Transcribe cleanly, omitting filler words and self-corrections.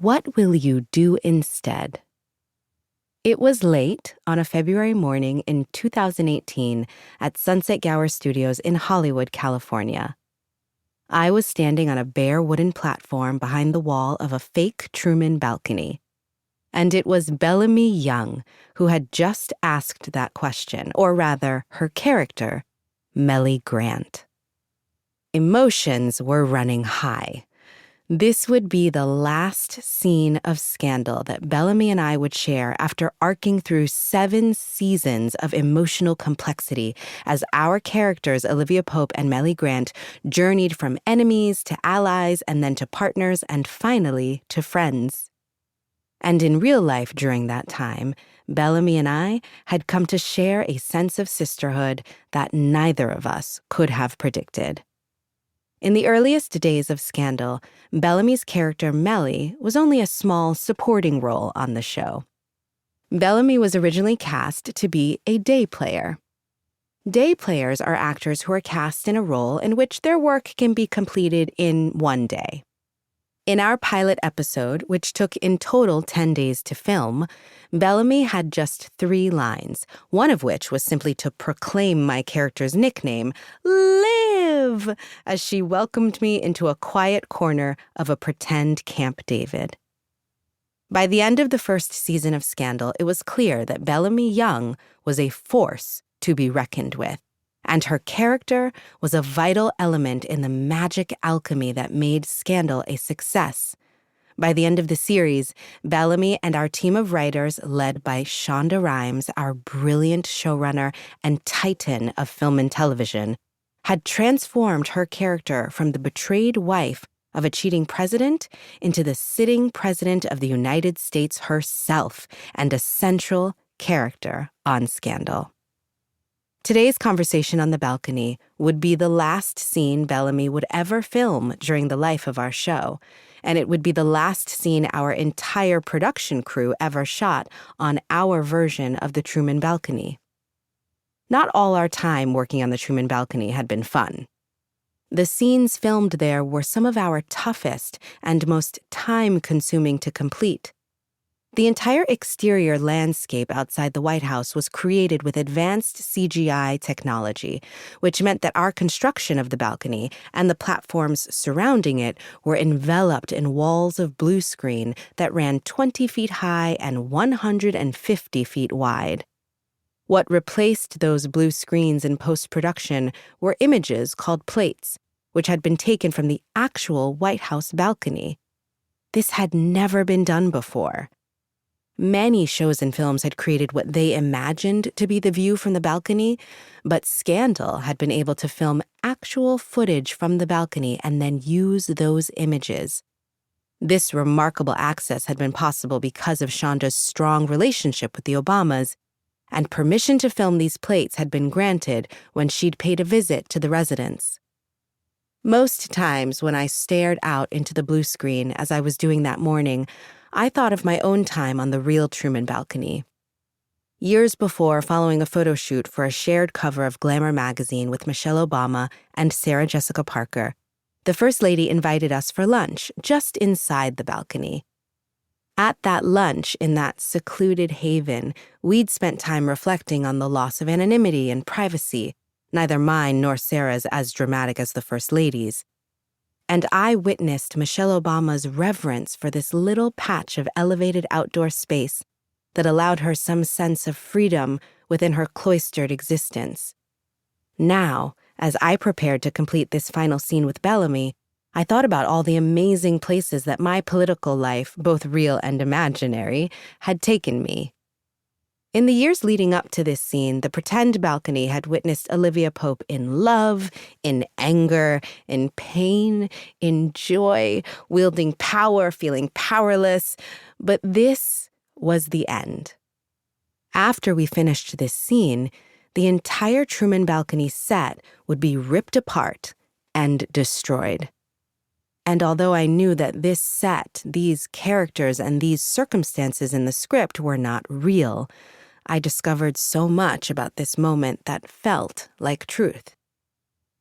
What will you do instead? It was late on a February morning in 2018 at Sunset Gower Studios in Hollywood, California. I was standing on a bare wooden platform behind the wall of a fake Truman balcony. And it was Bellamy Young who had just asked that question, or rather, her character, Mellie Grant. Emotions were running high. This would be the last scene of Scandal that Bellamy and I would share after arcing through 7 seasons of emotional complexity as our characters, Olivia Pope and Mellie Grant, journeyed from enemies to allies and then to partners and finally to friends. And in real life during that time, Bellamy and I had come to share a sense of sisterhood that neither of us could have predicted. In the earliest days of Scandal, Bellamy's character Mellie was only a small supporting role on the show. Bellamy was originally cast to be a day player. Day players are actors who are cast in a role in which their work can be completed in one day. In our pilot episode, which took in total 10 days to film, Bellamy had just 3 lines, one of which was simply to proclaim my character's nickname, Liv, as she welcomed me into a quiet corner of a pretend Camp David. By the end of the first season of Scandal, it was clear that Bellamy Young was a force to be reckoned with, and her character was a vital element in the magic alchemy that made Scandal a success. By the end of the series, Bellamy and our team of writers, led by Shonda Rhimes, our brilliant showrunner and titan of film and television, had transformed her character from the betrayed wife of a cheating president into the sitting president of the United States herself and a central character on Scandal. Today's conversation on the balcony would be the last scene Bellamy would ever film during the life of our show, and it would be the last scene our entire production crew ever shot on our version of the Truman balcony. Not all our time working on the Truman balcony had been fun. The scenes filmed there were some of our toughest and most time-consuming to complete. The entire exterior landscape outside the White House was created with advanced CGI technology, which meant that our construction of the balcony and the platforms surrounding it were enveloped in walls of blue screen that ran 20 feet high and 150 feet wide. What replaced those blue screens in post-production were images called plates, which had been taken from the actual White House balcony. This had never been done before. Many shows and films had created what they imagined to be the view from the balcony, but Scandal had been able to film actual footage from the balcony and then use those images. This remarkable access had been possible because of Shonda's strong relationship with the Obamas, and permission to film these plates had been granted when she'd paid a visit to the residence. Most times when I stared out into the blue screen as I was doing that morning, I thought of my own time on the real Truman balcony. Years before, following a photo shoot for a shared cover of Glamour magazine with Michelle Obama and Sarah Jessica Parker, the First Lady invited us for lunch just inside the balcony. At that lunch, in that secluded haven, we'd spent time reflecting on the loss of anonymity and privacy, neither mine nor Sarah's as dramatic as the First Lady's. And I witnessed Michelle Obama's reverence for this little patch of elevated outdoor space that allowed her some sense of freedom within her cloistered existence. Now, as I prepared to complete this final scene with Bellamy, I thought about all the amazing places that my political life, both real and imaginary, had taken me. In the years leading up to this scene, the pretend balcony had witnessed Olivia Pope in love, in anger, in pain, in joy, wielding power, feeling powerless. But this was the end. After we finished this scene, the entire Truman balcony set would be ripped apart and destroyed. And although I knew that this set, these characters, and these circumstances in the script were not real, I discovered so much about this moment that felt like truth.